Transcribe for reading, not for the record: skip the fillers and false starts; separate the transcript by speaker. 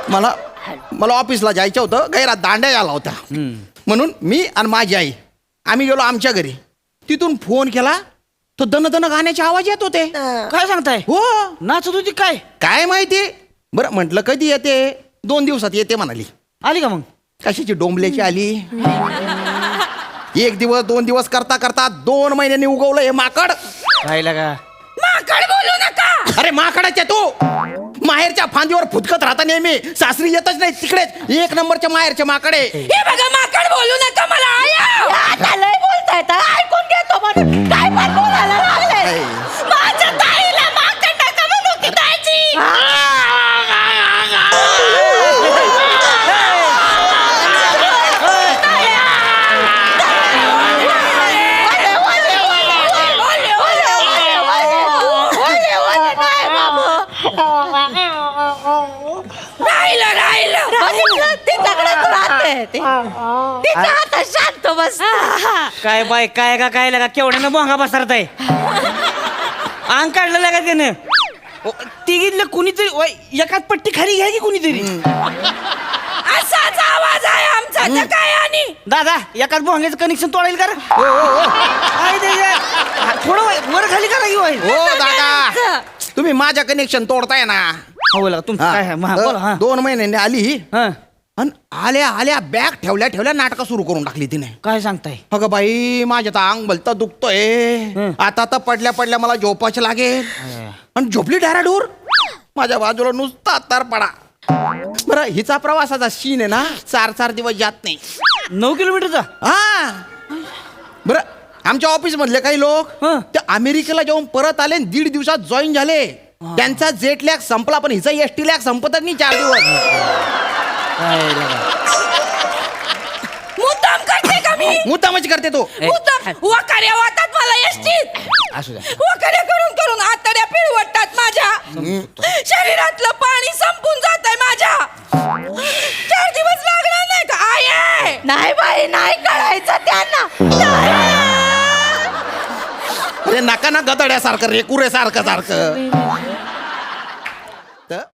Speaker 1: मला मला ऑफिसला जायचं होतं, गैरात दांड्या आला होता. म्हणून मी आणि माझी आई आम्ही गेलो आमच्या घरी. तिथून फोन केला तो दन दन गाण्याचे आवाज येत होते.
Speaker 2: काय सांगताय?
Speaker 1: हो,
Speaker 2: नाचत होती काय?
Speaker 1: काय माहिती. बरं म्हटलं कधी येते, 2 दिवसात येते म्हणाली.
Speaker 2: आली का मग?
Speaker 1: कशाची डोंबल्याची आली. 1 दिवस 2 दिवस करता करता 2 महिन्यांनी उगवलं हे माकड.
Speaker 2: राहिला का?
Speaker 3: माकड बोलू नका.
Speaker 1: अरे माकडाच्या तू माहेरच्या फांदीवर फुटकत राहता नेहमी, सासरी येतच नाही. तिकडेच 1 नंबरच्या माहेरचे माकडे.
Speaker 3: हे बघा माकड बोलू नका मला. आया लय बोलताय तर ऐकून घेतो म्हणून काय पण बोलायला लागले. माझ्या ताईला माकड नका म्हणू की ताईची. तिच्या हातात शांत बस.
Speaker 2: काय बाय काय का काय लगा केवढ्यानं भोंगा बसरत आहे. अंग काढलं लागा त्यानं. तिघीतलं कुणीतरी एकाच पट्टी खाली घ्या की कुणीतरी.
Speaker 3: असाच आवाज आहे आमचा तर काय. आणि
Speaker 2: दादा एकाच भोंग्याचं कनेक्शन तोडायला कर. थोडं वर खाली करा घेऊ.
Speaker 1: हो दादा, तुम्ही माझ्या कनेक्शन तोडताय ना.
Speaker 2: हो लागा तुमचं काय आहे? बोला. हा
Speaker 1: 2 महिन्यांनी आली
Speaker 2: हा.
Speaker 1: आणि आल्या आल्या बॅग ठेवल्या ठेवल्या नाटकं सुरू करून टाकली तिने.
Speaker 2: काय सांगताय?
Speaker 1: अगं बाई माझ्या तर अंग भलतं दुखतोय. आता तर पडल्या पडल्या मला झोपायचं लागेल. आणि झोपली डॅराडूर. माझ्या बाजूला नुसता तर पडा. बरं हिचा प्रवासाचा सीन आहे ना, 4 दिवस जात नाही.
Speaker 2: 9 किलोमीटरचा.
Speaker 1: हा बरं, आमच्या ऑफिस मधले काही लोक ते अमेरिकेला जाऊन परत आले, 1.5 दिवसात जॉईन झाले. त्यांचा जेट लॅग संपला, पण हिचा एसटी लॅग संपतच नाही 4 दिवस.
Speaker 3: मुद्दाम करते का मी?
Speaker 1: मुद्दामच करते तो.
Speaker 3: मुद्दाम वकाऱ्या वाटतात मला एसटीत.
Speaker 2: असू द्या.
Speaker 3: वकाऱ्या करून करून आतड्या पिळवटतात माझ्या. शरीरातलं पाणी संपून जात आहे माझ्या. 4 दिवस लागणार नाही का? आहे नाही बाई, नाही कळायचं त्यांना.
Speaker 1: अरे नका ना गदड्यासारखं, रेकुरे सारखं